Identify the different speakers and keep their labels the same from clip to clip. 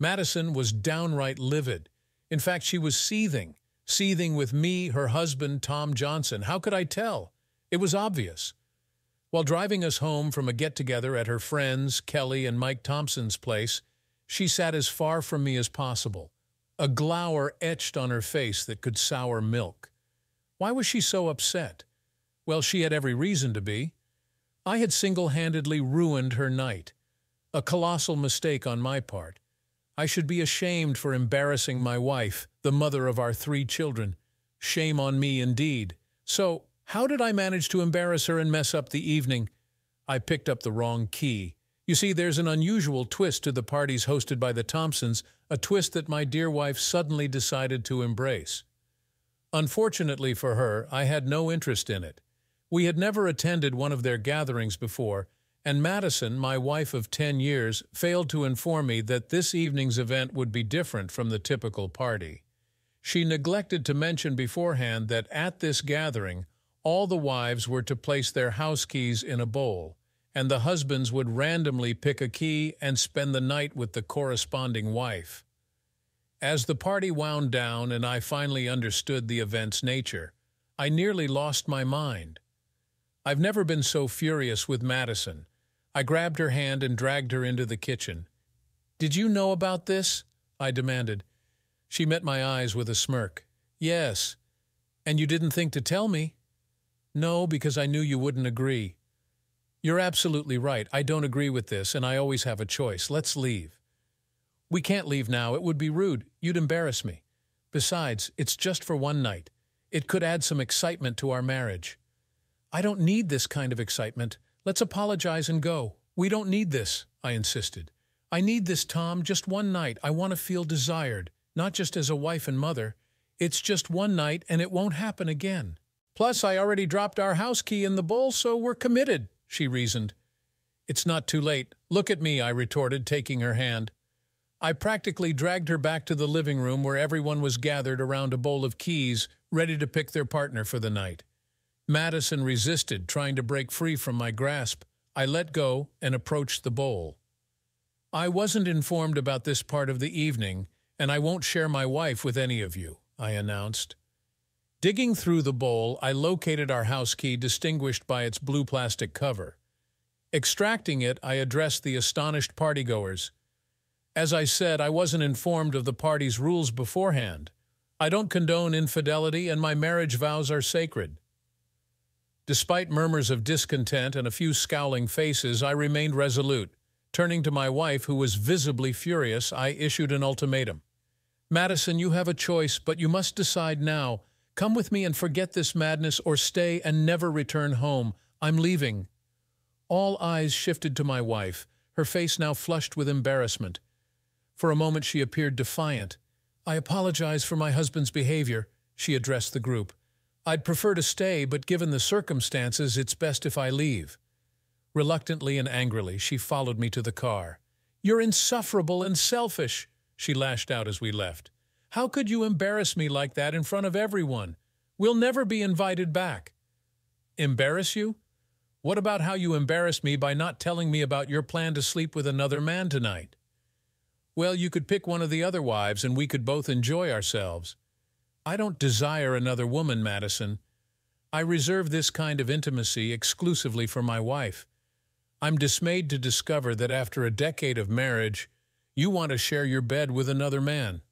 Speaker 1: Madison was downright livid. In fact, she was seething with me, her husband, Tom Johnson. How could I tell? It was obvious. While driving us home from a get-together at her friends, Kelly and Mike Thompson's place, she sat as far from me as possible, a glower etched on her face that could sour milk. Why was she so upset? Well, she had every reason to be. I had single-handedly ruined her night. A colossal mistake on my part. I should be ashamed for embarrassing my wife, the mother of our 3 children. Shame on me indeed. So, how did I manage to embarrass her and mess up the evening? I picked up the wrong key. You see, there's an unusual twist to the parties hosted by the Thompsons, a twist that my dear wife suddenly decided to embrace. Unfortunately for her, I had no interest in it. We had never attended one of their gatherings before, and Madison, my wife of 10 years, failed to inform me that this evening's event would be different from the typical party. She neglected to mention beforehand that at this gathering, all the wives were to place their house keys in a bowl, and the husbands would randomly pick a key and spend the night with the corresponding wife. As the party wound down and I finally understood the event's nature, I nearly lost my mind. I've never been so furious with Madison. I grabbed her hand and dragged her into the kitchen. "Did you know about this?" I demanded. She met my eyes with a smirk. "Yes. And you didn't think to tell me?" "No, because I knew you wouldn't agree." "You're absolutely right. I don't agree with this, and I always have a choice. Let's leave." "We can't leave now. It would be rude. You'd embarrass me. Besides, it's just for one night. It could add some excitement to our marriage." "I don't need this kind of excitement. Let's apologize and go." "We don't need this," I insisted. "I need this, Tom, just one night. I want to feel desired, not just as a wife and mother. It's just one night, and it won't happen again. Plus, I already dropped our house key in the bowl, so we're committed," she reasoned. "It's not too late. Look at me," I retorted, taking her hand. I practically dragged her back to the living room where everyone was gathered around a bowl of keys, ready to pick their partner for the night. Madison resisted, trying to break free from my grasp. I let go and approached the bowl. "I wasn't informed about this part of the evening, and I won't share my wife with any of you," I announced. Digging through the bowl, I located our house key distinguished by its blue plastic cover. Extracting it, I addressed the astonished partygoers. "As I said, I wasn't informed of the party's rules beforehand. I don't condone infidelity, and my marriage vows are sacred." Despite murmurs of discontent and a few scowling faces, I remained resolute. Turning to my wife, who was visibly furious, I issued an ultimatum. "Madison, you have a choice, but you must decide now. Come with me and forget this madness, or stay and never return home. I'm leaving." All eyes shifted to my wife, her face now flushed with embarrassment. For a moment she appeared defiant. "I apologize for my husband's behavior," she addressed the group. "I'd prefer to stay, but given the circumstances, it's best if I leave." Reluctantly and angrily, she followed me to the car. "You're insufferable and selfish," she lashed out as we left. "How could you embarrass me like that in front of everyone? We'll never be invited back." "Embarrass you? What about how you embarrassed me by not telling me about your plan to sleep with another man tonight?" "Well, you could pick one of the other wives and we could both enjoy ourselves." "I don't desire another woman, Madison. I reserve this kind of intimacy exclusively for my wife. I'm dismayed to discover that after a decade of marriage, you want to share your bed with another man."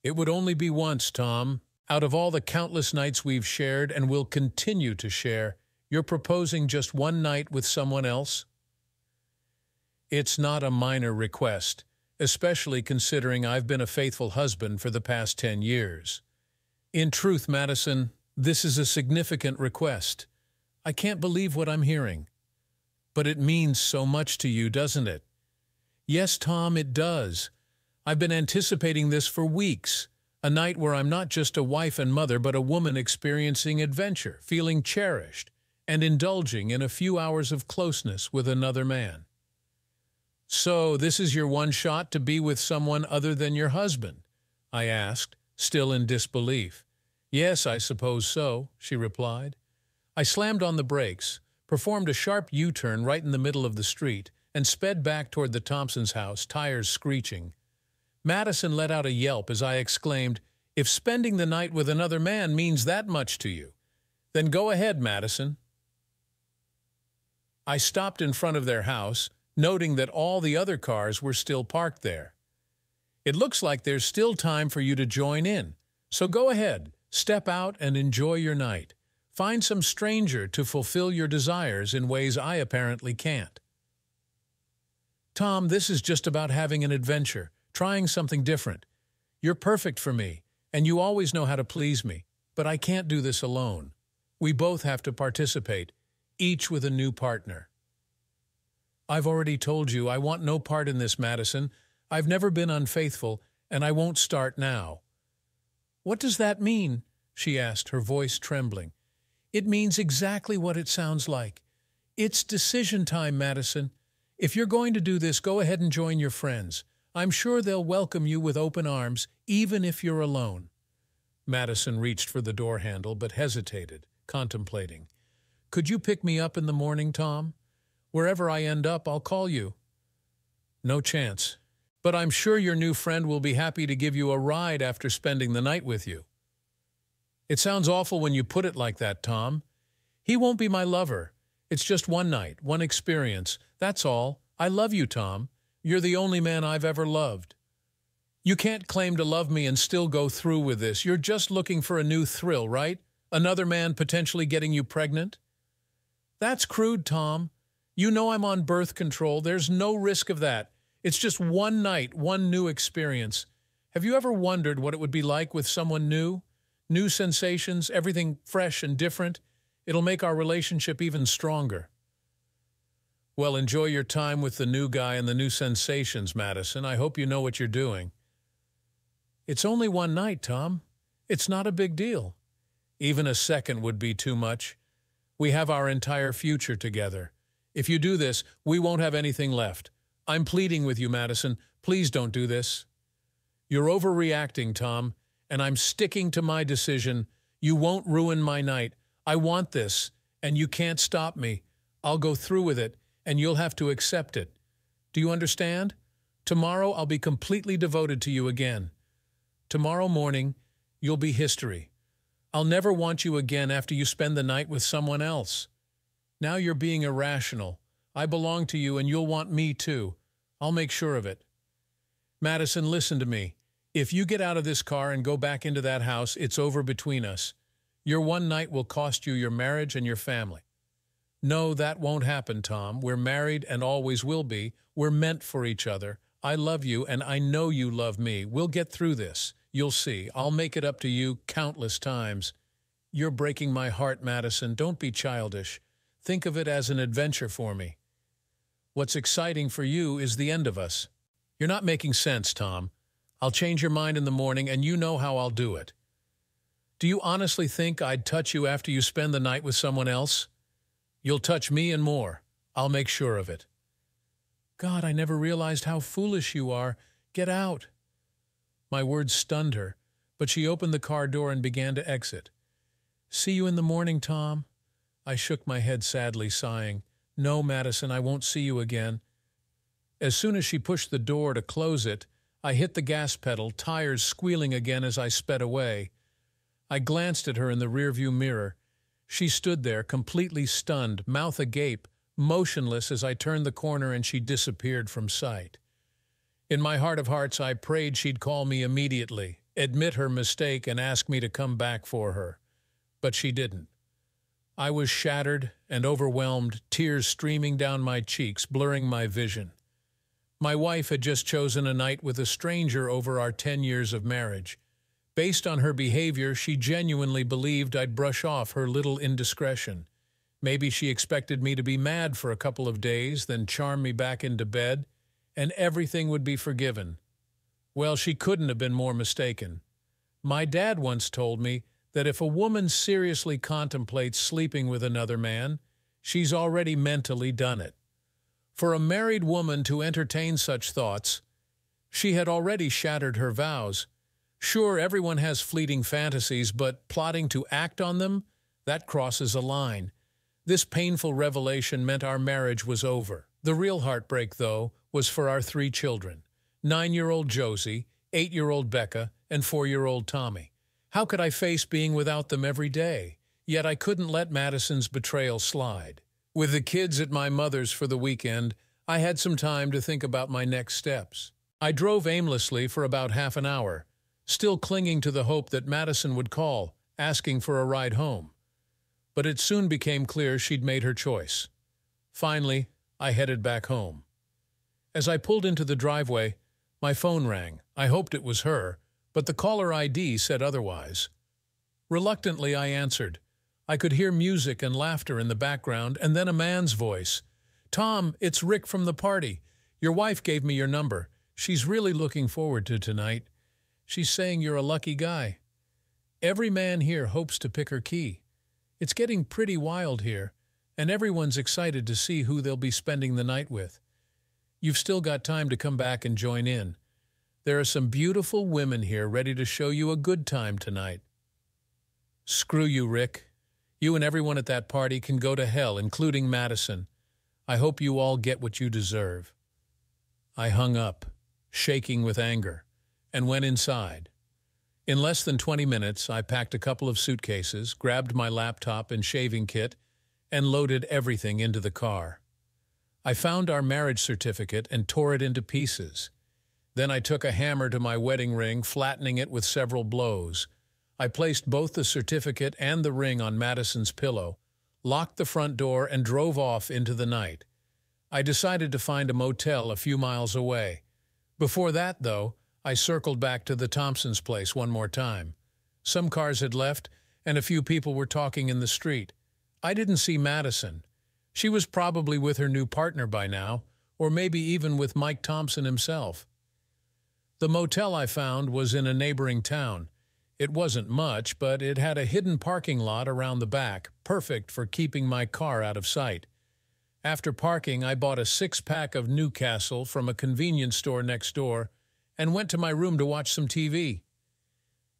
Speaker 1: "It would only be once, Tom. Out of all the countless nights we've shared and will continue to share, you're proposing just one night with someone else?" "It's not a minor request, especially considering I've been a faithful husband for the past 10 years. In truth, Madison, this is a significant request. I can't believe what I'm hearing." "But it means so much to you, doesn't it?" "Yes, Tom, it does. I've been anticipating this for weeks. A night where I'm not just a wife and mother, but a woman experiencing adventure, feeling cherished, and indulging in a few hours of closeness with another man." "So this is your one shot to be with someone other than your husband?" I asked, still in disbelief. "Yes, I suppose so," she replied. I slammed on the brakes, performed a sharp U-turn right in the middle of the street, and sped back toward the Thompsons' house, tires screeching. Madison let out a yelp as I exclaimed, "If spending the night with another man means that much to you, then go ahead, Madison." I stopped in front of their house, noting that all the other cars were still parked there. "It looks like there's still time for you to join in, so go ahead, step out and enjoy your night. Find some stranger to fulfill your desires in ways I apparently can't." "Tom, this is just about having an adventure, trying something different. You're perfect for me, and you always know how to please me, but I can't do this alone. We both have to participate, each with a new partner." "I've already told you I want no part in this, Madison. I've never been unfaithful, and I won't start now." "What does that mean?" she asked, her voice trembling. "It means exactly what it sounds like. It's decision time, Madison. If you're going to do this, go ahead and join your friends. I'm sure they'll welcome you with open arms, even if you're alone." Madison reached for the door handle, but hesitated, contemplating. "Could you pick me up in the morning, Tom? Wherever I end up, I'll call you." "No chance. But I'm sure your new friend will be happy to give you a ride after spending the night with you." "It sounds awful when you put it like that, Tom. He won't be my lover. It's just one night, one experience. That's all. I love you, Tom. You're the only man I've ever loved." "You can't claim to love me and still go through with this. You're just looking for a new thrill, right? Another man potentially getting you pregnant?" "That's crude, Tom. You know I'm on birth control. There's no risk of that. It's just one night, one new experience. Have you ever wondered what it would be like with someone new? New sensations, everything fresh and different. It'll make our relationship even stronger." "Well, enjoy your time with the new guy and the new sensations, Madison. I hope you know what you're doing." "It's only one night, Tom. It's not a big deal." "Even a second would be too much. We have our entire future together. If you do this, we won't have anything left. I'm pleading with you, Madison. Please don't do this." "You're overreacting, Tom, and I'm sticking to my decision. You won't ruin my night. I want this, and you can't stop me. I'll go through with it, and you'll have to accept it. Do you understand? Tomorrow I'll be completely devoted to you again. Tomorrow morning, you'll be history. I'll never want you again after you spend the night with someone else. Now you're being irrational. I belong to you, and you'll want me too. I'll make sure of it." "Madison, listen to me. If you get out of this car and go back into that house, it's over between us. Your one night will cost you your marriage and your family." "No, that won't happen, Tom. We're married and always will be. We're meant for each other. I love you, and I know you love me. We'll get through this. You'll see. I'll make it up to you countless times." "You're breaking my heart, Madison. Don't be childish. Think of it as an adventure for me. What's exciting for you is the end of us." "You're not making sense, Tom. I'll change your mind in the morning, and you know how I'll do it." "Do you honestly think I'd touch you after you spend the night with someone else?" "You'll touch me and more. I'll make sure of it." "God, I never realized how foolish you are. Get out." My words stunned her, but she opened the car door and began to exit. "See you in the morning, Tom." I shook my head sadly, sighing. "No, Madison, I won't see you again." As soon as she pushed the door to close it, I hit the gas pedal, tires squealing again as I sped away. I glanced at her in the rearview mirror. She stood there, completely stunned, mouth agape, motionless as I turned the corner and she disappeared from sight. In my heart of hearts, I prayed she'd call me immediately, admit her mistake, and ask me to come back for her. But she didn't. I was shattered and overwhelmed, tears streaming down my cheeks, blurring my vision. My wife had just chosen a night with a stranger over our 10 years of marriage. Based on her behavior, she genuinely believed I'd brush off her little indiscretion. Maybe she expected me to be mad for a couple of days, then charm me back into bed, and everything would be forgiven. Well, she couldn't have been more mistaken. My dad once told me that if a woman seriously contemplates sleeping with another man, she's already mentally done it. For a married woman to entertain such thoughts, she had already shattered her vows. Sure, everyone has fleeting fantasies, but plotting to act on them, that crosses a line. This painful revelation meant our marriage was over. The real heartbreak, though, was for our 3 children. 9-year-old Josie, 8-year-old Becca, and 4-year-old Tommy. How could I face being without them every day? Yet I couldn't let Madison's betrayal slide. With the kids at my mother's for the weekend, I had some time to think about my next steps. I drove aimlessly for about half an hour, still clinging to the hope that Madison would call, asking for a ride home. But it soon became clear she'd made her choice. Finally, I headed back home. As I pulled into the driveway, my phone rang. I hoped it was her, but the caller ID said otherwise. Reluctantly, I answered. I could hear music and laughter in the background, and then a man's voice. "Tom, it's Rick from the party. Your wife gave me your number. She's really looking forward to tonight. She's saying you're a lucky guy. Every man here hopes to pick her key. It's getting pretty wild here, and everyone's excited to see who they'll be spending the night with. You've still got time to come back and join in. There are some beautiful women here ready to show you a good time tonight." "Screw you, Rick. You and everyone at that party can go to hell, including Madison. I hope you all get what you deserve." I hung up, shaking with anger, and went inside. In less than 20 minutes, I packed a couple of suitcases, grabbed my laptop and shaving kit, and loaded everything into the car. I found our marriage certificate and tore it into pieces. Then I took a hammer to my wedding ring, flattening it with several blows. I placed both the certificate and the ring on Madison's pillow, locked the front door, and drove off into the night. I decided to find a motel a few miles away. Before that, though, I circled back to the Thompsons' place one more time. Some cars had left, and a few people were talking in the street. I didn't see Madison. She was probably with her new partner by now, or maybe even with Mike Thompson himself. The motel I found was in a neighboring town. It wasn't much, but it had a hidden parking lot around the back, perfect for keeping my car out of sight. After parking, I bought a 6-pack of Newcastle from a convenience store next door and went to my room to watch some TV.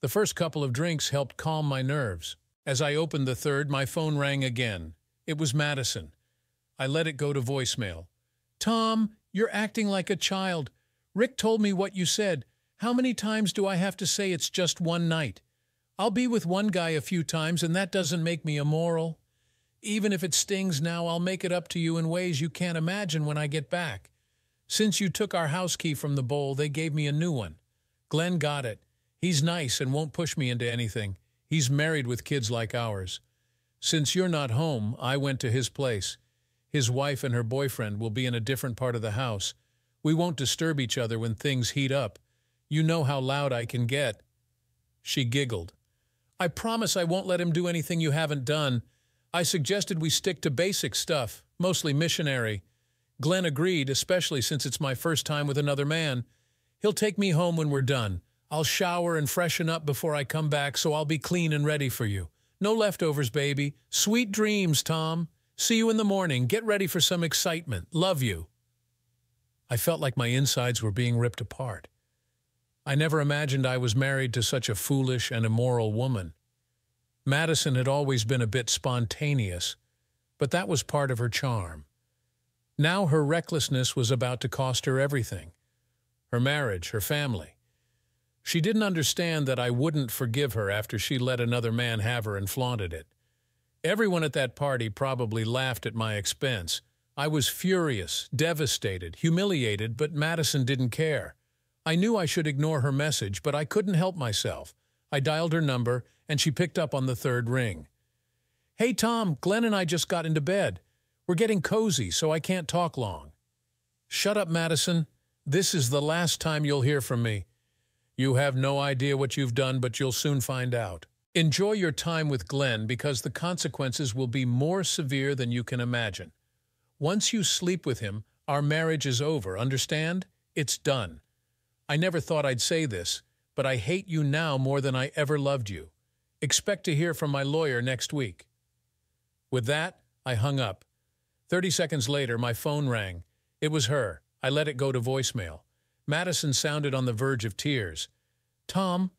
Speaker 1: The first couple of drinks helped calm my nerves. As I opened the third, my phone rang again. It was Madison. I let it go to voicemail. "Tom, you're acting like a child. Rick told me what you said. How many times do I have to say it's just one night? I'll be with one guy a few times, and that doesn't make me immoral. Even if it stings now, I'll make it up to you in ways you can't imagine when I get back. Since you took our house key from the bowl, they gave me a new one. Glenn got it. He's nice and won't push me into anything. He's married with kids like ours. Since you're not home, I went to his place. His wife and her boyfriend will be in a different part of the house. We won't disturb each other when things heat up. You know how loud I can get." She giggled. "I promise I won't let him do anything you haven't done. I suggested we stick to basic stuff, mostly missionary. Glenn agreed, especially since it's my first time with another man. He'll take me home when we're done. I'll shower and freshen up before I come back, so I'll be clean and ready for you. No leftovers, baby. Sweet dreams, Tom. See you in the morning. Get ready for some excitement. Love you." I felt like my insides were being ripped apart. I never imagined I was married to such a foolish and immoral woman. Madison had always been a bit spontaneous, but that was part of her charm. Now her recklessness was about to cost her everything. Her marriage, her family. She didn't understand that I wouldn't forgive her after she let another man have her and flaunted it. Everyone at that party probably laughed at my expense. I was furious, devastated, humiliated, but Madison didn't care. I knew I should ignore her message, but I couldn't help myself. I dialed her number, and she picked up on the third ring. "Hey, Tom, Glenn and I just got into bed. We're getting cozy, so I can't talk long." "Shut up, Madison. This is the last time you'll hear from me. You have no idea what you've done, but you'll soon find out. Enjoy your time with Glenn because the consequences will be more severe than you can imagine. Once you sleep with him, our marriage is over, understand? It's done. I never thought I'd say this, but I hate you now more than I ever loved you. Expect to hear from my lawyer next week." With that, I hung up. 30 seconds later, my phone rang. It was her. I let it go to voicemail. Madison sounded on the verge of tears. "Tom,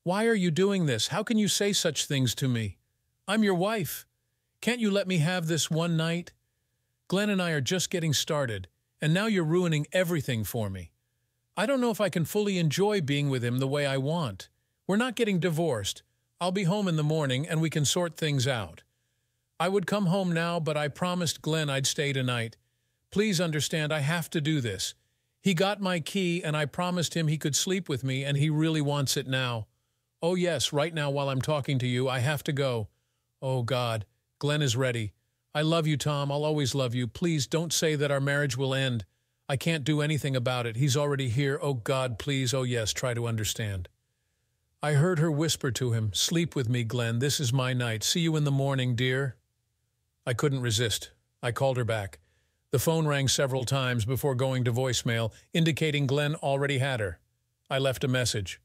Speaker 1: why are you doing this? How can you say such things to me? I'm your wife. Can't you let me have this one night? Glenn and I are just getting started, and now you're ruining everything for me. I don't know if I can fully enjoy being with him the way I want. We're not getting divorced. I'll be home in the morning and we can sort things out. I would come home now, but I promised Glenn I'd stay tonight. Please understand, I have to do this. He got my key and I promised him he could sleep with me, and he really wants it now. Oh yes, right now while I'm talking to you, I have to go. Oh God, Glenn is ready. I love you, Tom. I'll always love you. Please don't say that our marriage will end. I can't do anything about it. He's already here. Oh God, please. Oh yes, try to understand. I heard her whisper to him, "Sleep with me, Glenn. This is my night. See you in the morning, dear." I couldn't resist. I called her back. The phone rang several times before going to voicemail, indicating Glenn already had her. I left a message.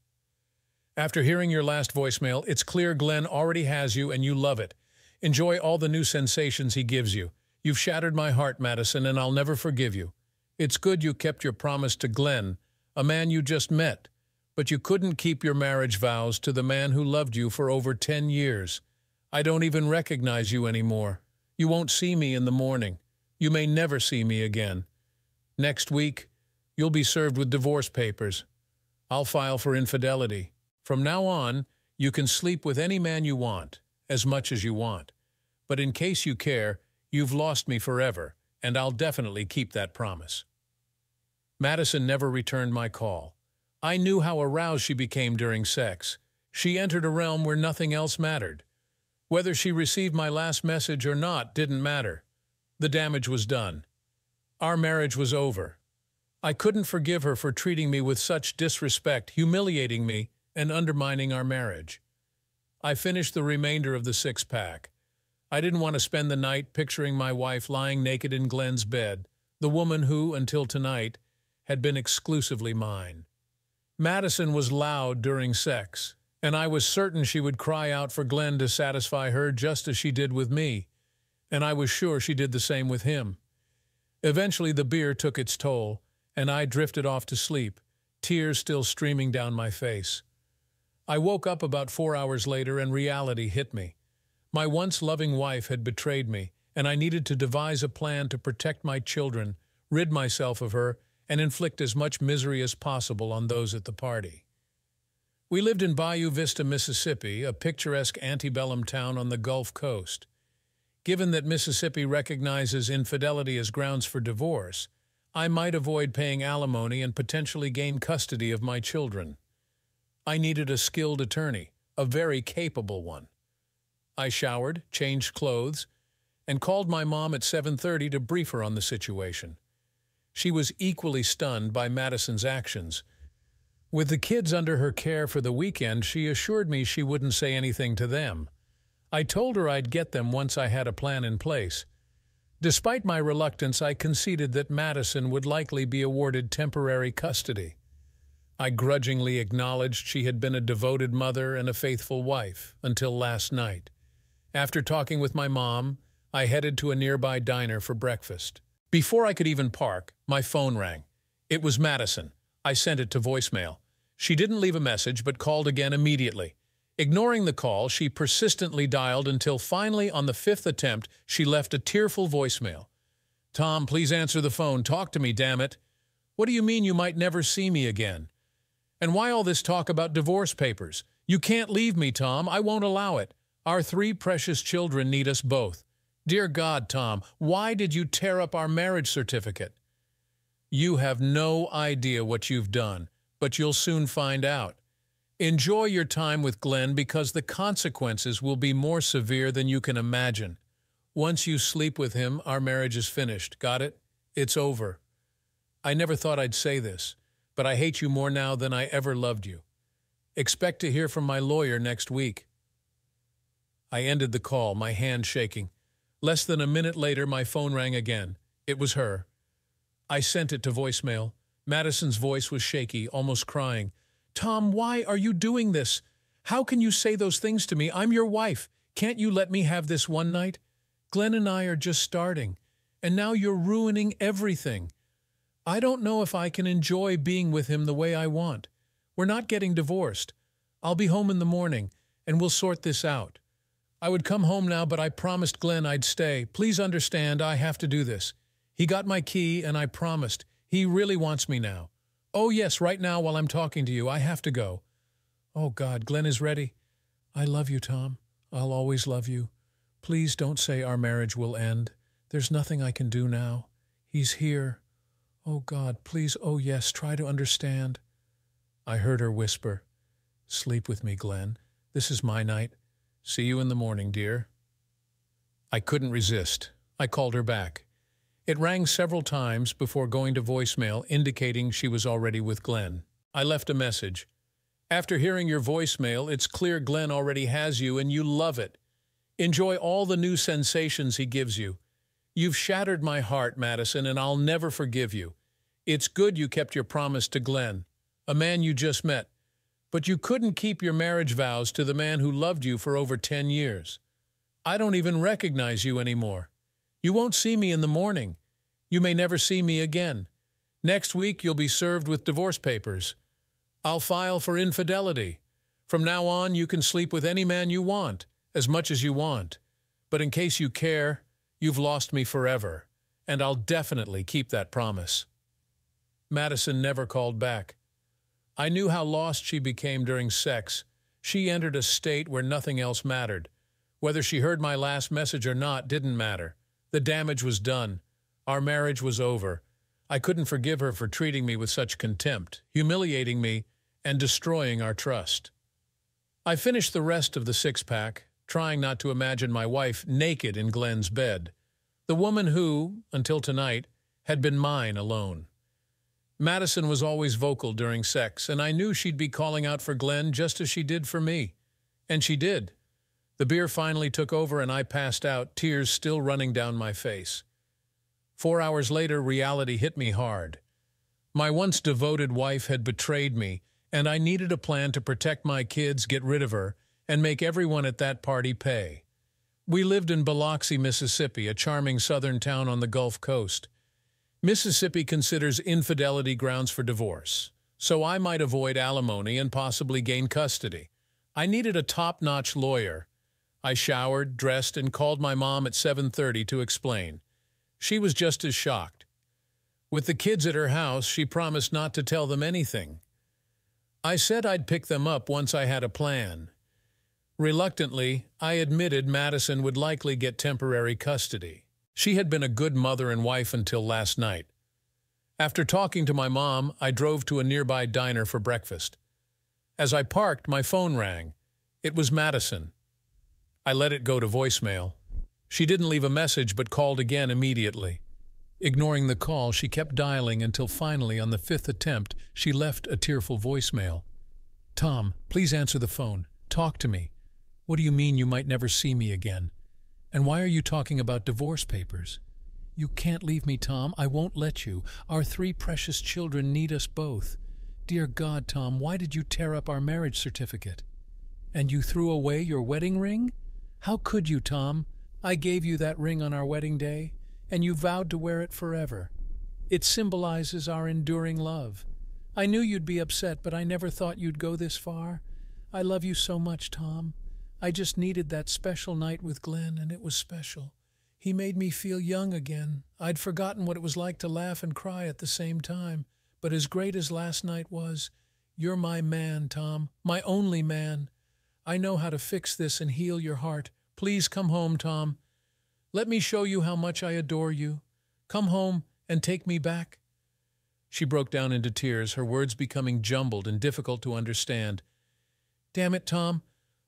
Speaker 1: "After hearing your last voicemail, it's clear Glenn already has you and you love it. Enjoy all the new sensations he gives you. You've shattered my heart, Madison, and I'll never forgive you. It's good you kept your promise to Glenn, a man you just met, but you couldn't keep your marriage vows to the man who loved you for over 10 years. I don't even recognize you anymore. You won't see me in the morning. You may never see me again. Next week, you'll be served with divorce papers. I'll file for infidelity. From now on, you can sleep with any man you want, as much as you want. But in case you care, you've lost me forever, and I'll definitely keep that promise." Madison never returned my call. I knew how aroused she became during sex. She entered a realm where nothing else mattered. Whether she received my last message or not didn't matter. The damage was done. Our marriage was over. I couldn't forgive her for treating me with such disrespect, humiliating me, and undermining our marriage. I finished the remainder of the six-pack. I didn't want to spend the night picturing my wife lying naked in Glenn's bed, the woman who, until tonight, had been exclusively mine. Madison was loud during sex, and I was certain she would cry out for Glenn to satisfy her just as she did with me, and I was sure she did the same with him. Eventually the beer took its toll, and I drifted off to sleep, tears still streaming down my face. I woke up about 4 hours later and reality hit me. My once loving wife had betrayed me, and I needed to devise a plan to protect my children, rid myself of her, and inflict as much misery as possible on those at the party. We lived in Bayou Vista, Mississippi, a picturesque antebellum town on the Gulf Coast. Given that Mississippi recognizes infidelity as grounds for divorce, I might avoid paying alimony and potentially gain custody of my children. I needed a skilled attorney, a very capable one. I showered, changed clothes, and called my mom at 7:30 to brief her on the situation. She was equally stunned by Madison's actions. With the kids under her care for the weekend, she assured me she wouldn't say anything to them. I told her I'd get them once I had a plan in place. Despite my reluctance, I conceded that Madison would likely be awarded temporary custody. I grudgingly acknowledged she had been a devoted mother and a faithful wife until last night. After talking with my mom, I headed to a nearby diner for breakfast. Before I could even park, my phone rang. It was Madison. I sent it to voicemail. She didn't leave a message but called again immediately. Ignoring the call, she persistently dialed until finally, on the 5th attempt, she left a tearful voicemail. "Tom, please answer the phone. Talk to me, damn it. What do you mean you might never see me again? And why all this talk about divorce papers? You can't leave me, Tom. I won't allow it. Our 3 precious children need us both. Dear God, Tom, why did you tear up our marriage certificate? You have no idea what you've done, but you'll soon find out. Enjoy your time with Glenn because the consequences will be more severe than you can imagine. Once you sleep with him, our marriage is finished. Got it? It's over. I never thought I'd say this, but I hate you more now than I ever loved you. Expect to hear from my lawyer next week." I ended the call, my hand shaking. Less than a minute later, my phone rang again. It was her. I sent it to voicemail. Madison's voice was shaky, almost crying. "Tom, why are you doing this? How can you say those things to me? I'm your wife. Can't you let me have this one night? Glenn and I are just starting, and now you're ruining everything. I don't know if I can enjoy being with him the way I want. We're not getting divorced. I'll be home in the morning, and we'll sort this out. I would come home now, but I promised Glenn I'd stay. Please understand, I have to do this. He got my key, and I promised. He really wants me now. Oh, yes, right now while I'm talking to you. I have to go. Oh, God, Glenn is ready. I love you, Tom. I'll always love you. Please don't say our marriage will end. There's nothing I can do now. He's here. Oh, God, please, oh, yes, try to understand. I heard her whisper, "Sleep with me, Glenn. This is my night. See you in the morning, dear." I couldn't resist. I called her back. It rang several times before going to voicemail, indicating she was already with Glenn. I left a message. "After hearing your voicemail, it's clear Glenn already has you and you love it. Enjoy all the new sensations he gives you. You've shattered my heart, Madison, and I'll never forgive you. It's good you kept your promise to Glenn, a man you just met, but you couldn't keep your marriage vows to the man who loved you for over 10 years. I don't even recognize you anymore. You won't see me in the morning. You may never see me again. Next week you'll be served with divorce papers. I'll file for infidelity. From now on you can sleep with any man you want, as much as you want. But in case you care, you've lost me forever, and I'll definitely keep that promise." Madison never called back. I knew how lost she became during sex. She entered a state where nothing else mattered. Whether she heard my last message or not didn't matter. The damage was done. Our marriage was over. I couldn't forgive her for treating me with such contempt, humiliating me, and destroying our trust. I finished the rest of the six-pack, trying not to imagine my wife naked in Glenn's bed, the woman who, until tonight, had been mine alone. Madison was always vocal during sex, and I knew she'd be calling out for Glenn just as she did for me. And she did. The beer finally took over and I passed out, tears still running down my face. 4 hours later, reality hit me hard. My once devoted wife had betrayed me, and I needed a plan to protect my kids, get rid of her, and make everyone at that party pay. We lived in Biloxi, Mississippi, a charming southern town on the Gulf Coast. Mississippi considers infidelity grounds for divorce, so I might avoid alimony and possibly gain custody. I needed a top-notch lawyer. I showered, dressed, and called my mom at 7:30 to explain. She was just as shocked. With the kids at her house, she promised not to tell them anything. I said I'd pick them up once I had a plan. Reluctantly, I admitted Madison would likely get temporary custody. She had been a good mother and wife until last night. After talking to my mom, I drove to a nearby diner for breakfast. As I parked, my phone rang. It was Madison. I let it go to voicemail. She didn't leave a message but called again immediately. Ignoring the call, she kept dialing until finally, on the 5th attempt, she left a tearful voicemail. "Tom, please answer the phone. Talk to me. What do you mean you might never see me again? And why are you talking about divorce papers? You can't leave me, Tom. I won't let you. Our 3 precious children need us both. Dear God, Tom, why did you tear up our marriage certificate? And you threw away your wedding ring? How could you, Tom? I gave you that ring on our wedding day, and you vowed to wear it forever. It symbolizes our enduring love. I knew you'd be upset, but I never thought you'd go this far. I love you so much, Tom. I just needed that special night with Glenn, and it was special. He made me feel young again. I'd forgotten what it was like to laugh and cry at the same time. But as great as last night was, you're my man, Tom, my only man. I know how to fix this and heal your heart. Please come home, Tom. Let me show you how much I adore you. Come home and take me back." She broke down into tears, her words becoming jumbled and difficult to understand. "Damn it, Tom.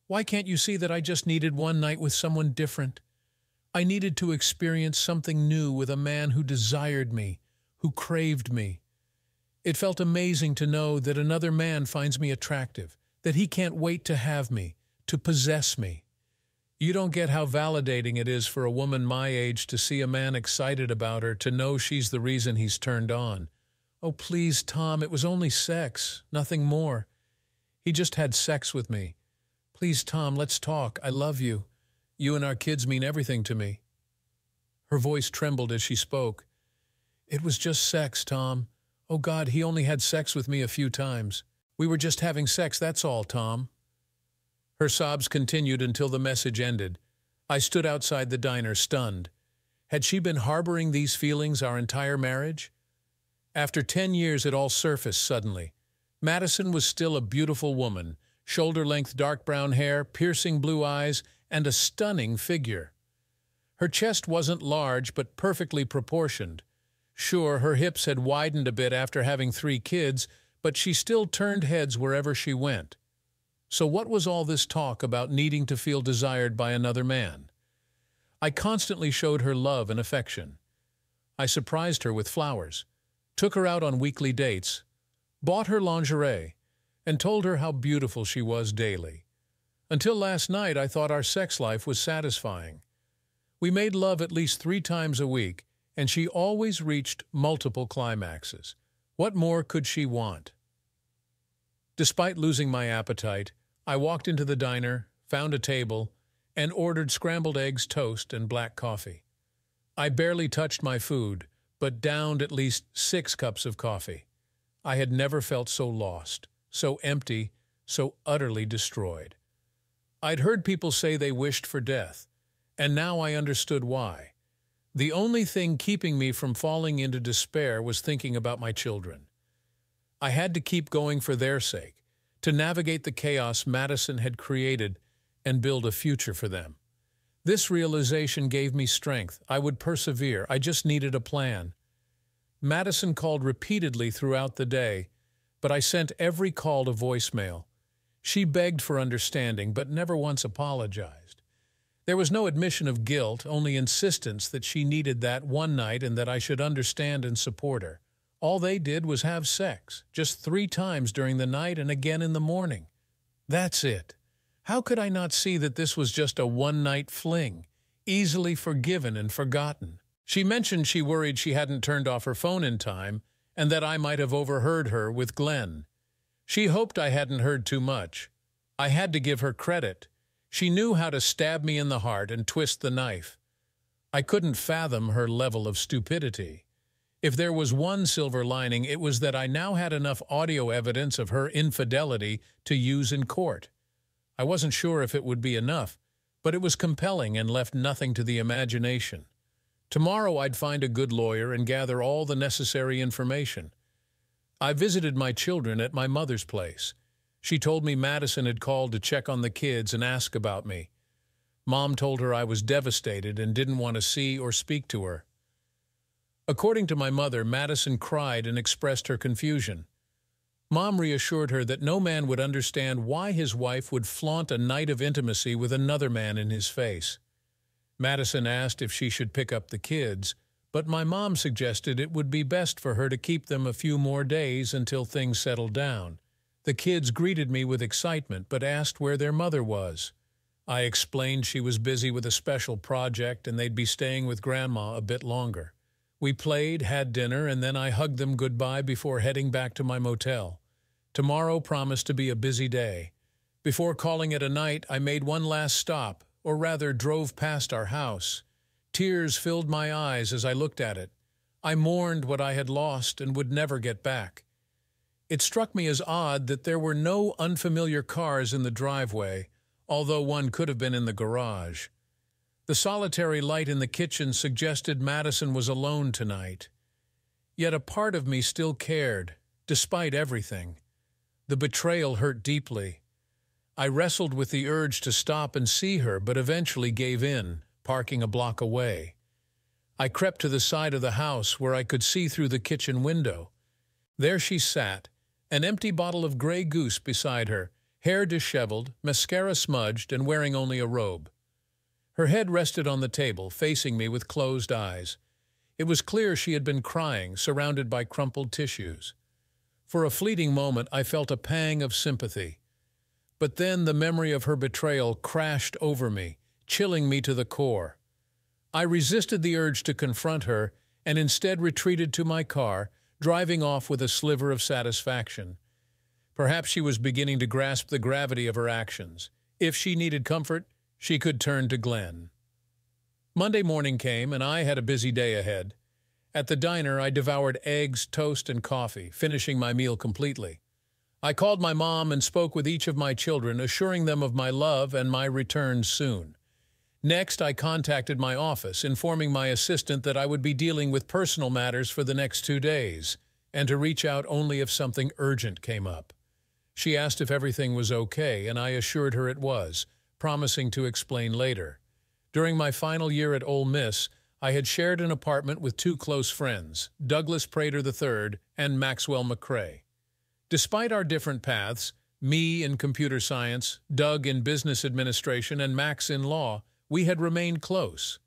Speaker 1: Why can't you see that I just needed one night with someone different? I needed to experience something new with a man who desired me, who craved me. It felt amazing to know that another man finds me attractive, that he can't wait to have me, to possess me. You don't get how validating it is for a woman my age to see a man excited about her, to know she's the reason he's turned on. Oh, please, Tom, it was only sex, nothing more. He just had sex with me. Please, Tom, let's talk. I love you. You and our kids mean everything to me." Her voice trembled as she spoke. "It was just sex, Tom. Oh, God, he only had sex with me a few times. We were just having sex, that's all, Tom." Her sobs continued until the message ended. I stood outside the diner, stunned. Had she been harboring these feelings our entire marriage? After 10 years, it all surfaced suddenly. Madison was still a beautiful woman, shoulder-length dark brown hair, piercing blue eyes, and a stunning figure. Her chest wasn't large, but perfectly proportioned. Sure, her hips had widened a bit after having 3 kids, but she still turned heads wherever she went. So what was all this talk about needing to feel desired by another man? I constantly showed her love and affection. I surprised her with flowers, took her out on weekly dates, bought her lingerie, and told her how beautiful she was daily. Until last night, I thought our sex life was satisfying. We made love at least 3 times a week, and she always reached multiple climaxes. What more could she want? Despite losing my appetite, I walked into the diner, found a table, and ordered scrambled eggs, toast, and black coffee. I barely touched my food, but downed at least 6 cups of coffee. I had never felt so lost, so empty, so utterly destroyed. I'd heard people say they wished for death, and now I understood why. The only thing keeping me from falling into despair was thinking about my children. I had to keep going for their sake, to navigate the chaos Madison had created and build a future for them. This realization gave me strength. I would persevere. I just needed a plan. Madison called repeatedly throughout the day, but I sent every call to voicemail. She begged for understanding, but never once apologized. There was no admission of guilt, only insistence that she needed that one night and that I should understand and support her. All they did was have sex, just 3 times during the night and again in the morning. That's it. How could I not see that this was just a one-night fling, easily forgiven and forgotten? She mentioned she worried she hadn't turned off her phone in time and that I might have overheard her with Glenn. She hoped I hadn't heard too much. I had to give her credit. She knew how to stab me in the heart and twist the knife. I couldn't fathom her level of stupidity. If there was one silver lining, it was that I now had enough audio evidence of her infidelity to use in court. I wasn't sure if it would be enough, but it was compelling and left nothing to the imagination. Tomorrow I'd find a good lawyer and gather all the necessary information. I visited my children at my mother's place. She told me Madison had called to check on the kids and ask about me. Mom told her I was devastated and didn't want to see or speak to her. According to my mother, Madison cried and expressed her confusion. Mom reassured her that no man would understand why his wife would flaunt a night of intimacy with another man in his face. Madison asked if she should pick up the kids, but my mom suggested it would be best for her to keep them a few more days until things settled down. The kids greeted me with excitement but asked where their mother was. I explained she was busy with a special project and they'd be staying with Grandma a bit longer. We played, had dinner, and then I hugged them goodbye before heading back to my motel. Tomorrow promised to be a busy day. Before calling it a night, I made one last stop, or rather drove past our house. Tears filled my eyes as I looked at it. I mourned what I had lost and would never get back. It struck me as odd that there were no unfamiliar cars in the driveway, although one could have been in the garage. The solitary light in the kitchen suggested Madison was alone tonight. Yet a part of me still cared, despite everything. The betrayal hurt deeply. I wrestled with the urge to stop and see her, but eventually gave in, parking a block away. I crept to the side of the house where I could see through the kitchen window. There she sat, an empty bottle of Grey Goose beside her, hair disheveled, mascara smudged, and wearing only a robe. Her head rested on the table, facing me with closed eyes. It was clear she had been crying, surrounded by crumpled tissues. For a fleeting moment, I felt a pang of sympathy. But then the memory of her betrayal crashed over me, chilling me to the core. I resisted the urge to confront her and instead retreated to my car, driving off with a sliver of satisfaction. Perhaps she was beginning to grasp the gravity of her actions. If she needed comfort, she could turn to Glenn. Monday morning came, and I had a busy day ahead. At the diner, I devoured eggs, toast, and coffee, finishing my meal completely. I called my mom and spoke with each of my children, assuring them of my love and my return soon. Next, I contacted my office, informing my assistant that I would be dealing with personal matters for the next 2 days. and to reach out only if something urgent came up. She asked if everything was okay, and I assured her it was, promising to explain later. During my final year at Ole Miss, I had shared an apartment with two close friends, Douglas Prater III and Maxwell McCrae. Despite our different paths, me in computer science, Doug in business administration, and Max in law, we had remained close.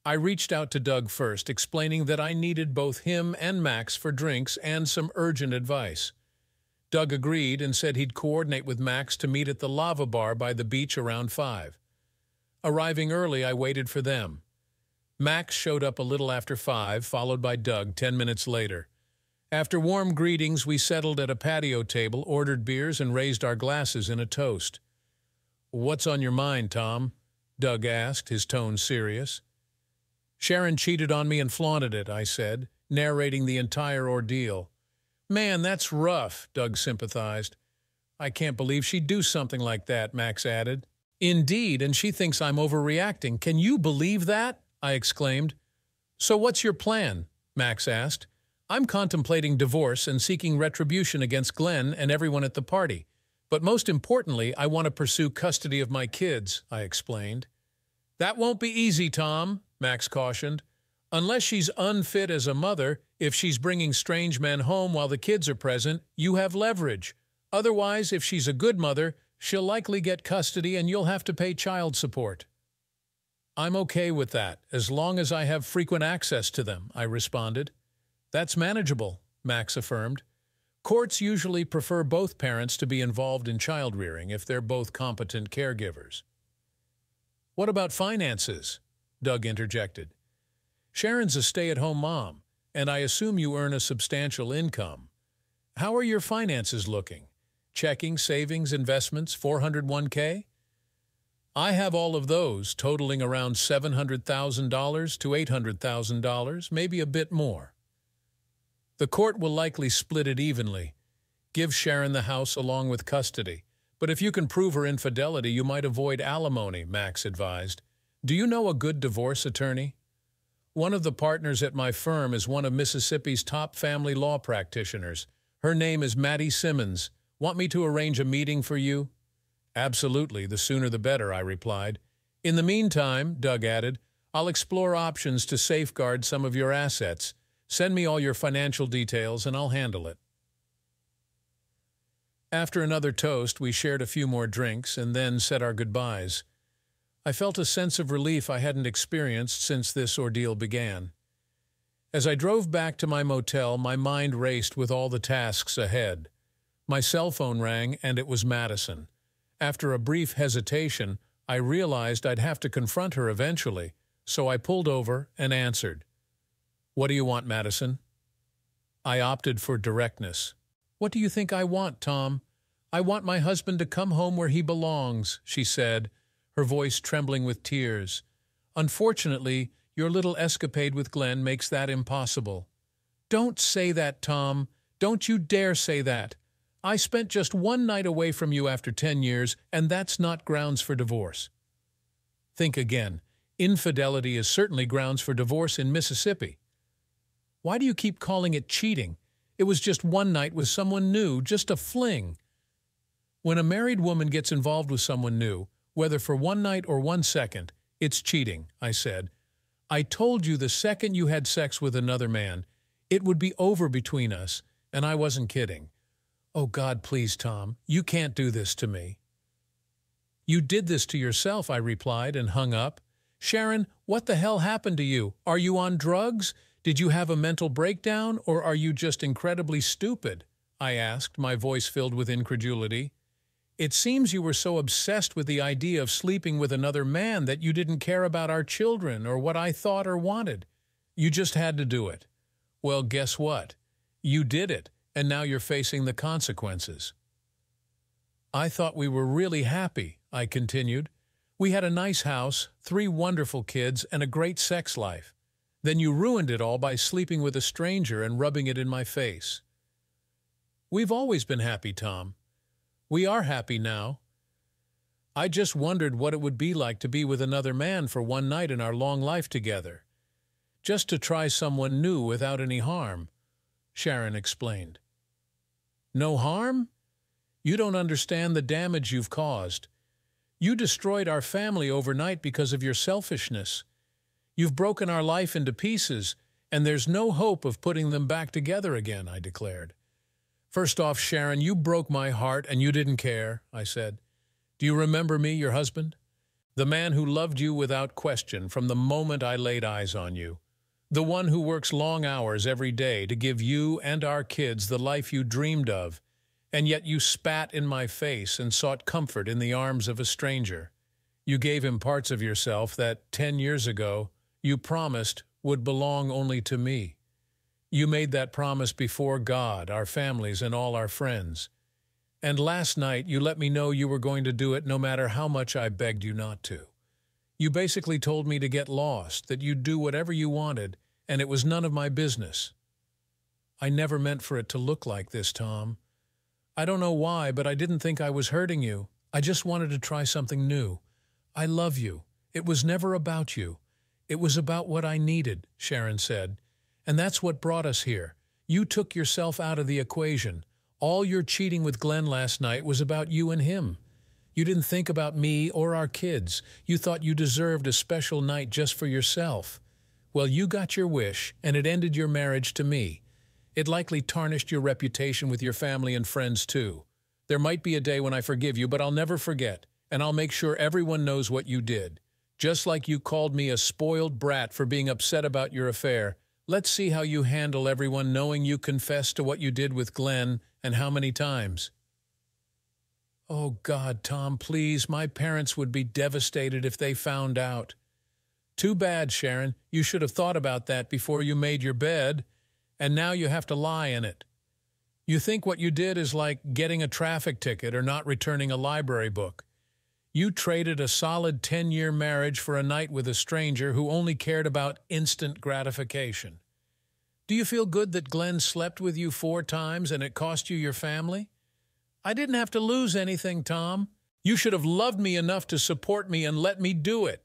Speaker 1: I reached out to Doug first, explaining that I needed both him and Max for drinks and some urgent advice. Doug agreed and said he'd coordinate with Max to meet at the Lava Bar by the beach around 5. Arriving early, I waited for them. Max showed up a little after 5, followed by Doug 10 minutes later. After warm greetings, we settled at a patio table, ordered beers, and raised our glasses in a toast. "What's on your mind, Tom?" Doug asked, his tone serious. "Sharon cheated on me and flaunted it," I said, narrating the entire ordeal. "Man, that's rough," Doug sympathized. "I can't believe she'd do something like that," Max added. "Indeed, and she thinks I'm overreacting. Can you believe that?" I exclaimed. "So what's your plan?" Max asked. "I'm contemplating divorce and seeking retribution against Glenn and everyone at the party. But most importantly, I want to pursue custody of my kids," I explained. "That won't be easy, Tom," Max cautioned. "Unless she's unfit as a mother, if she's bringing strange men home while the kids are present, you have leverage. Otherwise, if she's a good mother, she'll likely get custody and you'll have to pay child support." "I'm okay with that, as long as I have frequent access to them," I responded. "That's manageable," Max affirmed. "Courts usually prefer both parents to be involved in child rearing if they're both competent caregivers." "What about finances?" Doug interjected. "Sharon's a stay-at-home mom, and I assume you earn a substantial income. How are your finances looking? Checking, savings, investments, 401k? "I have all of those, totaling around $700,000 to $800,000, maybe a bit more." "The court will likely split it evenly. Give Sharon the house along with custody. But if you can prove her infidelity, you might avoid alimony," Max advised. "Do you know a good divorce attorney?" "One of the partners at my firm is one of Mississippi's top family law practitioners. Her name is Maddie Simmons. Want me to arrange a meeting for you?" "Absolutely, the sooner the better," I replied. "In the meantime," Doug added, "I'll explore options to safeguard some of your assets. Send me all your financial details and I'll handle it." After another toast, we shared a few more drinks and then said our goodbyes. I felt a sense of relief I hadn't experienced since this ordeal began. As I drove back to my motel, my mind raced with all the tasks ahead. My cell phone rang, and it was Madison. After a brief hesitation, I realized I'd have to confront her eventually, so I pulled over and answered. "What do you want, Madison?" I opted for directness. "What do you think I want, Tom? I want my husband to come home where he belongs," she said, her voice trembling with tears. "Unfortunately, your little escapade with Glenn makes that impossible." "Don't say that, Tom. Don't you dare say that. I spent just one night away from you after 10 years, and that's not grounds for divorce." "Think again. Infidelity is certainly grounds for divorce in Mississippi." "Why do you keep calling it cheating? It was just one night with someone new, just a fling." "When a married woman gets involved with someone new, whether for one night or 1 second, it's cheating," I said. "I told you the second you had sex with another man, it would be over between us, and I wasn't kidding." "Oh God, please, Tom, you can't do this to me." "You did this to yourself," I replied and hung up. "Sharon, what the hell happened to you? Are you on drugs? Did you have a mental breakdown, or are you just incredibly stupid?" I asked, my voice filled with incredulity. "It seems you were so obsessed with the idea of sleeping with another man that you didn't care about our children or what I thought or wanted. You just had to do it. Well, guess what? You did it, and now you're facing the consequences." "I thought we were really happy," I continued. "We had a nice house, 3 wonderful kids, and a great sex life. Then you ruined it all by sleeping with a stranger and rubbing it in my face." "We've always been happy, Tom. We are happy now. I just wondered what it would be like to be with another man for one night in our long life together. Just to try someone new without any harm." Sharon explained. No harm? You don't understand the damage you've caused. You destroyed our family overnight because of your selfishness. You've broken our life into pieces, and there's no hope of putting them back together again, I declared. First off, Sharon, you broke my heart and you didn't care, I said. Do you remember me, your husband? The man who loved you without question from the moment I laid eyes on you. The one who works long hours every day to give you and our kids the life you dreamed of, and yet you spat in my face and sought comfort in the arms of a stranger. You gave him parts of yourself that, 10 years ago, you promised would belong only to me. You made that promise before God, our families, and all our friends. And last night you let me know you were going to do it no matter how much I begged you not to. You basically told me to get lost, that you'd do whatever you wanted, and it was none of my business. I never meant for it to look like this, Tom. I don't know why, but I didn't think I was hurting you. I just wanted to try something new. I love you. It was never about you. It was about what I needed, Sharon said. And that's what brought us here. You took yourself out of the equation. All your cheating with Glenn last night was about you and him. You didn't think about me or our kids. You thought you deserved a special night just for yourself. Well, you got your wish, and it ended your marriage to me. It likely tarnished your reputation with your family and friends, too. There might be a day when I forgive you, but I'll never forget, and I'll make sure everyone knows what you did. Just like you called me a spoiled brat for being upset about your affair, let's see how you handle everyone knowing you confessed to what you did with Glenn and how many times. Oh, God, Tom, please, my parents would be devastated if they found out. Too bad, Sharon. You should have thought about that before you made your bed, and now you have to lie in it. You think what you did is like getting a traffic ticket or not returning a library book. You traded a solid 10-year marriage for a night with a stranger who only cared about instant gratification. Do you feel good that Glenn slept with you 4 times and it cost you your family? I didn't have to lose anything, Tom. You should have loved me enough to support me and let me do it.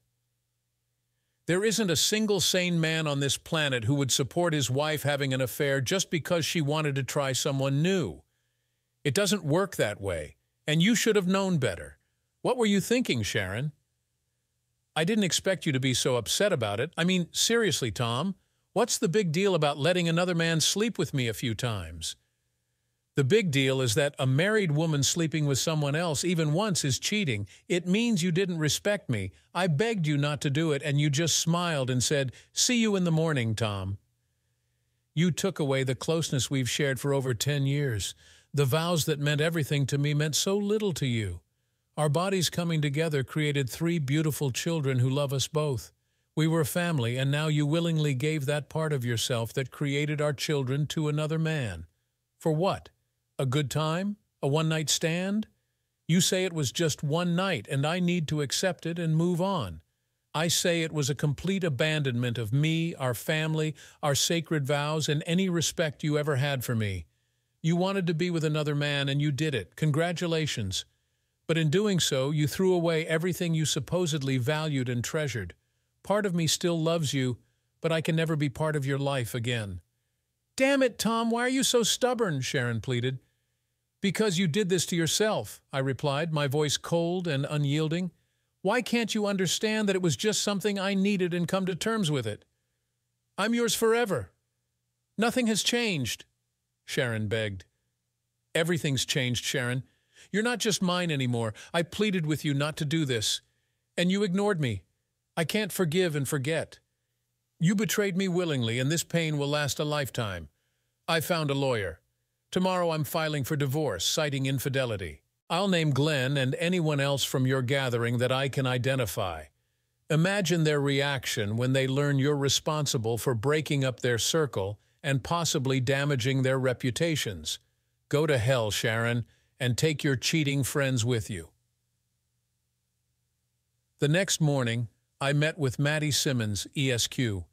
Speaker 1: There isn't a single sane man on this planet who would support his wife having an affair just because she wanted to try someone new. It doesn't work that way, and you should have known better. What were you thinking, Sharon? I didn't expect you to be so upset about it. I mean, seriously, Tom, what's the big deal about letting another man sleep with me a few times? The big deal is that a married woman sleeping with someone else even once is cheating. It means you didn't respect me. I begged you not to do it, and you just smiled and said, "See you in the morning, Tom." You took away the closeness we've shared for over 10 years. The vows that meant everything to me meant so little to you. Our bodies coming together created 3 beautiful children who love us both. We were family, and now you willingly gave that part of yourself that created our children to another man. For what? A good time? A one-night stand? You say it was just one night, and I need to accept it and move on. I say it was a complete abandonment of me, our family, our sacred vows, and any respect you ever had for me. You wanted to be with another man, and you did it. Congratulations. But in doing so, you threw away everything you supposedly valued and treasured. Part of me still loves you, but I can never be part of your life again. Damn it, Tom, why are you so stubborn? Sharon pleaded. Because you did this to yourself, I replied, my voice cold and unyielding. Why can't you understand that it was just something I needed and come to terms with it? I'm yours forever. Nothing has changed, Sharon begged. Everything's changed, Sharon. You're not just mine anymore. I pleaded with you not to do this, and you ignored me. I can't forgive and forget. You betrayed me willingly, and this pain will last a lifetime. I found a lawyer. Tomorrow I'm filing for divorce, citing infidelity. I'll name Glenn and anyone else from your gathering that I can identify. Imagine their reaction when they learn you're responsible for breaking up their circle and possibly damaging their reputations. Go to hell, Sharon, and take your cheating friends with you. The next morning, I met with Maddie Simmons, ESQ,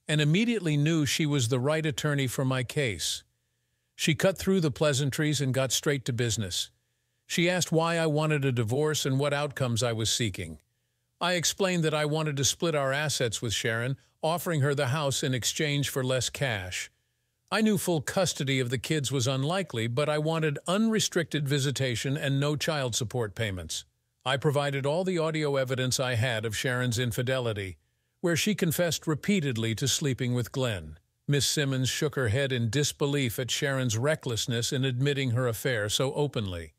Speaker 1: and immediately knew she was the right attorney for my case. She cut through the pleasantries and got straight to business. She asked why I wanted a divorce and what outcomes I was seeking. I explained that I wanted to split our assets with Sharon, offering her the house in exchange for less cash. I knew full custody of the kids was unlikely, but I wanted unrestricted visitation and no child support payments. I provided all the audio evidence I had of Sharon's infidelity, where she confessed repeatedly to sleeping with Glenn. Miss Simmons shook her head in disbelief at Sharon's recklessness in admitting her affair so openly.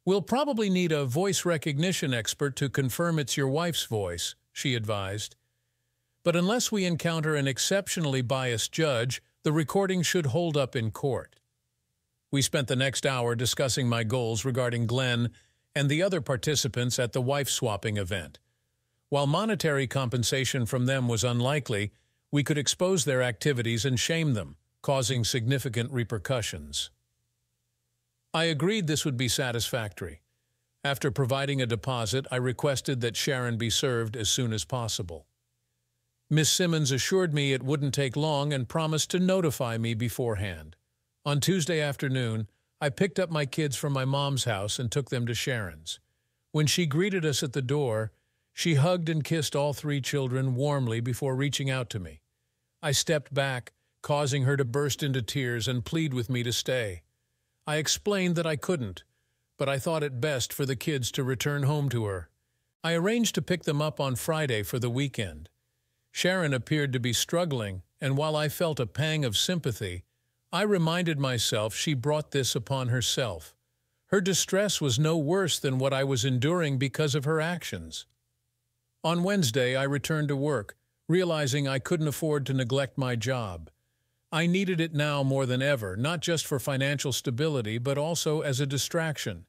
Speaker 1: "We'll probably need a voice recognition expert to confirm it's your wife's voice," she advised. "But unless we encounter an exceptionally biased judge, the recording should hold up in court." We spent the next hour discussing my goals regarding Glenn and the other participants at the wife-swapping event. While monetary compensation from them was unlikely, we could expose their activities and shame them, causing significant repercussions. I agreed this would be satisfactory. After providing a deposit, I requested that Sharon be served as soon as possible. Miss Simmons assured me it wouldn't take long and promised to notify me beforehand. On Tuesday afternoon, I picked up my kids from my mom's house and took them to Sharon's. When she greeted us at the door, she hugged and kissed all 3 children warmly before reaching out to me. I stepped back, causing her to burst into tears and plead with me to stay. I explained that I couldn't, but I thought it best for the kids to return home to her. I arranged to pick them up on Friday for the weekend. Sharon appeared to be struggling, and while I felt a pang of sympathy, I reminded myself she brought this upon herself. Her distress was no worse than what I was enduring because of her actions. On Wednesday, I returned to work, realizing I couldn't afford to neglect my job. I needed it now more than ever, not just for financial stability, but also as a distraction.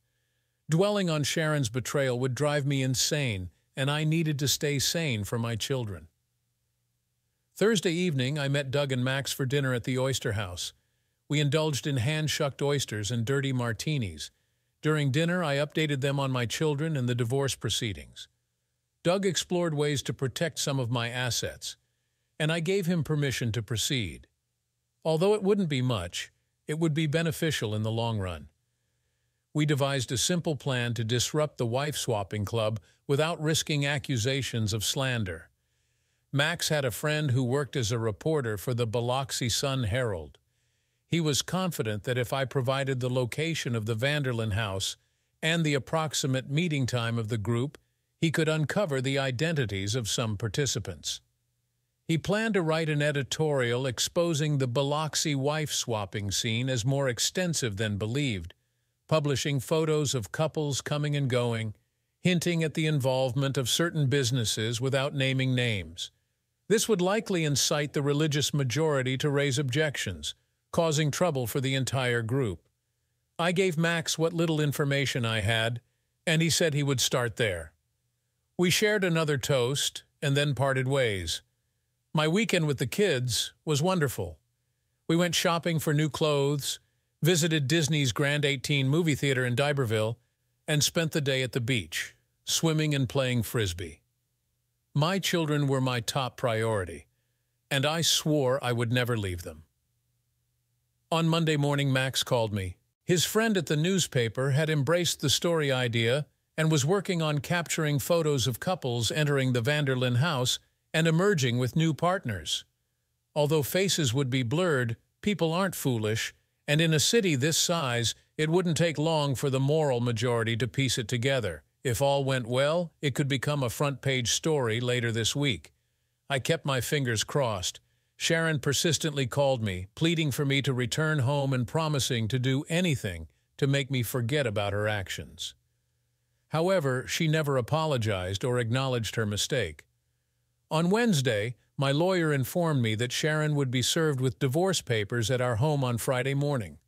Speaker 1: Dwelling on Sharon's betrayal would drive me insane, and I needed to stay sane for my children. Thursday evening, I met Doug and Max for dinner at the Oyster House. We indulged in hand-shucked oysters and dirty martinis. During dinner, I updated them on my children and the divorce proceedings. Doug explored ways to protect some of my assets, and I gave him permission to proceed. Although it wouldn't be much, it would be beneficial in the long run. We devised a simple plan to disrupt the wife-swapping club without risking accusations of slander. Max had a friend who worked as a reporter for the Biloxi Sun-Herald. He was confident that if I provided the location of the Vanderlyn house and the approximate meeting time of the group, he could uncover the identities of some participants. He planned to write an editorial exposing the Biloxi wife-swapping scene as more extensive than believed, publishing photos of couples coming and going, hinting at the involvement of certain businesses without naming names. This would likely incite the religious majority to raise objections, causing trouble for the entire group. I gave Max what little information I had, and he said he would start there. We shared another toast and then parted ways. My weekend with the kids was wonderful. We went shopping for new clothes, visited Disney's Grand 18 movie theater in D'Iberville, and spent the day at the beach, swimming and playing frisbee. My children were my top priority, and I swore I would never leave them. On Monday morning, Max called me. His friend at the newspaper had embraced the story idea and was working on capturing photos of couples entering the Vanderlyn house and emerging with new partners. Although faces would be blurred, people aren't foolish, and in a city this size, it wouldn't take long for the moral majority to piece it together. If all went well, it could become a front-page story later this week. I kept my fingers crossed. Sharon persistently called me, pleading for me to return home and promising to do anything to make me forget about her actions. However, she never apologized or acknowledged her mistake. On Wednesday, my lawyer informed me that Sharon would be served with divorce papers at our home on Friday morning.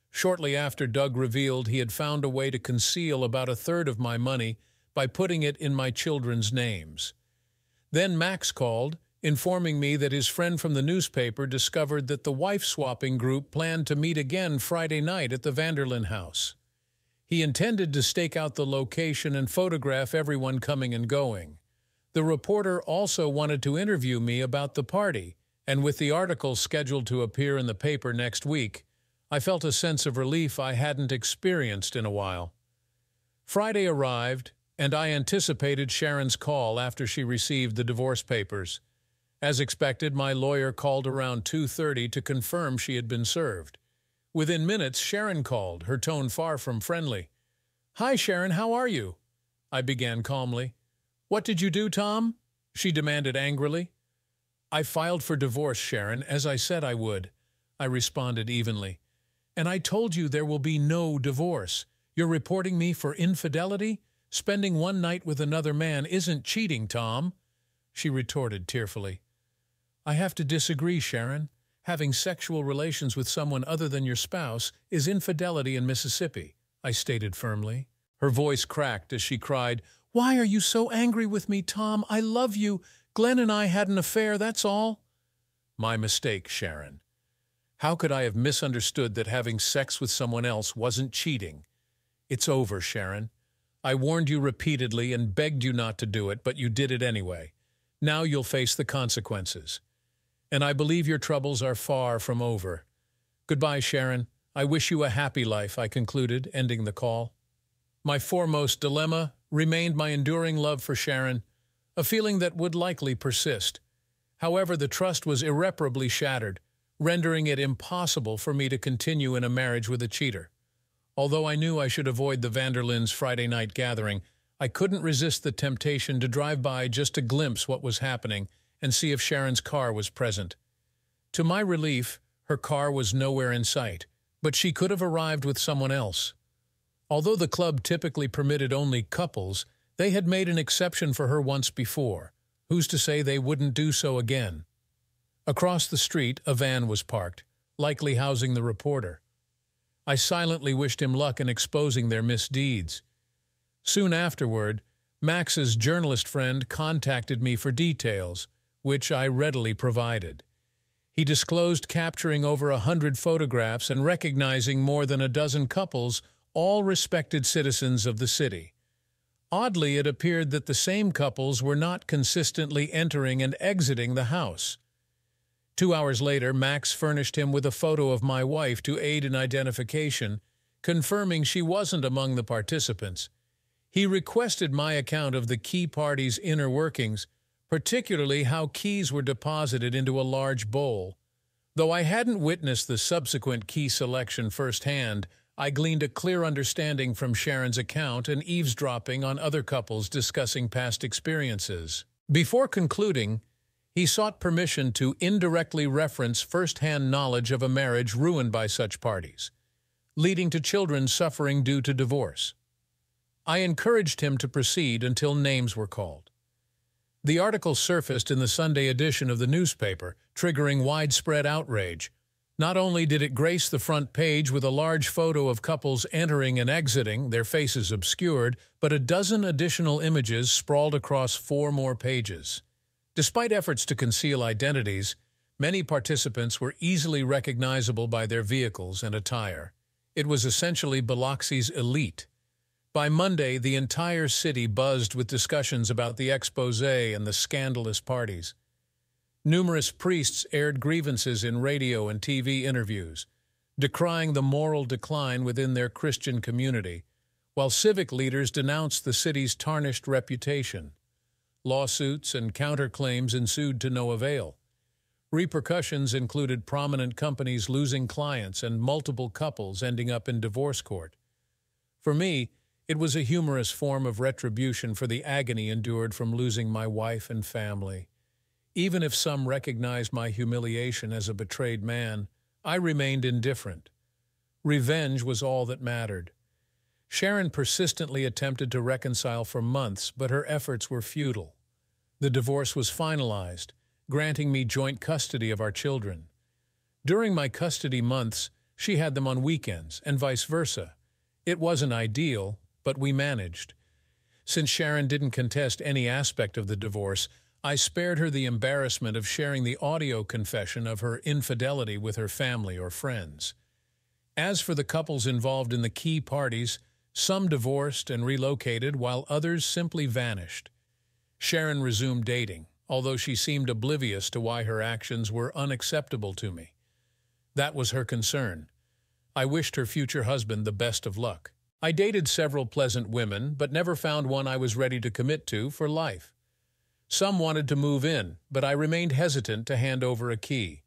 Speaker 1: Shortly after, Doug revealed he had found a way to conceal about 1/3 of my money by putting it in my children's names. Then Max called, informing me that his friend from the newspaper discovered that the wife-swapping group planned to meet again Friday night at the Vanderlyn house. He intended to stake out the location and photograph everyone coming and going. The reporter also wanted to interview me about the party, and with the article scheduled to appear in the paper next week, I felt a sense of relief I hadn't experienced in a while. Friday arrived, and I anticipated Sharon's call after she received the divorce papers. As expected, my lawyer called around 2:30 to confirm she had been served. Within minutes, Sharon called, her tone far from friendly. "Hi, Sharon, how are you?" I began calmly. "What did you do, Tom?" she demanded angrily. "I filed for divorce, Sharon, as I said I would," I responded evenly. "And I told you there will be no divorce. You're reporting me for infidelity? Spending one night with another man isn't cheating, Tom," she retorted tearfully. "I have to disagree, Sharon. Having sexual relations with someone other than your spouse is infidelity in Mississippi," I stated firmly. Her voice cracked as she cried, "Why are you so angry with me, Tom? I love you. Glenn and I had an affair, that's all." "My mistake, Sharon. How could I have misunderstood that having sex with someone else wasn't cheating? It's over, Sharon. I warned you repeatedly and begged you not to do it, but you did it anyway. Now you'll face the consequences. And I believe your troubles are far from over. Goodbye, Sharon. I wish you a happy life," I concluded, ending the call. My foremost dilemma remained my enduring love for Sharon, a feeling that would likely persist. However, the trust was irreparably shattered, rendering it impossible for me to continue in a marriage with a cheater. Although I knew I should avoid the Vanderlyns' Friday night gathering, I couldn't resist the temptation to drive by just to glimpse what was happening and see if Sharon's car was present. To my relief, her car was nowhere in sight, but she could have arrived with someone else. Although the club typically permitted only couples, they had made an exception for her once before. Who's to say they wouldn't do so again? Across the street, a van was parked, likely housing the reporter. I silently wished him luck in exposing their misdeeds. Soon afterward, Max's journalist friend contacted me for details, which I readily provided. He disclosed capturing over 100 photographs and recognizing more than a dozen couples, all respected citizens of the city. Oddly, it appeared that the same couples were not consistently entering and exiting the house. 2 hours later, Max furnished him with a photo of my wife to aid in identification, confirming she wasn't among the participants. He requested my account of the key party's inner workings, particularly how keys were deposited into a large bowl. Though I hadn't witnessed the subsequent key selection firsthand, I gleaned a clear understanding from Sharon's account and eavesdropping on other couples discussing past experiences. Before concluding, he sought permission to indirectly reference first-hand knowledge of a marriage ruined by such parties, leading to children suffering due to divorce. I encouraged him to proceed until names were called. The article surfaced in the Sunday edition of the newspaper, triggering widespread outrage. Not only did it grace the front page with a large photo of couples entering and exiting, their faces obscured, but a dozen additional images sprawled across 4 more pages. Despite efforts to conceal identities, many participants were easily recognizable by their vehicles and attire. It was essentially Biloxi's elite. By Monday, the entire city buzzed with discussions about the exposé and the scandalous parties. Numerous priests aired grievances in radio and TV interviews, decrying the moral decline within their Christian community, while civic leaders denounced the city's tarnished reputation. Lawsuits and counterclaims ensued to no avail. Repercussions included prominent companies losing clients and multiple couples ending up in divorce court. For me, it was a humorous form of retribution for the agony endured from losing my wife and family. Even if some recognized my humiliation as a betrayed man, I remained indifferent. Revenge was all that mattered. Sharon persistently attempted to reconcile for months, but her efforts were futile. The divorce was finalized, granting me joint custody of our children. During my custody months, she had them on weekends, and vice versa. It wasn't ideal, but we managed. Since Sharon didn't contest any aspect of the divorce, I spared her the embarrassment of sharing the audio confession of her infidelity with her family or friends. As for the couples involved in the key parties, some divorced and relocated while others simply vanished. Sharon resumed dating, although she seemed oblivious to why her actions were unacceptable to me. That was her concern. I wished her future husband the best of luck. I dated several pleasant women, but never found one I was ready to commit to for life. Some wanted to move in, but I remained hesitant to hand over a key.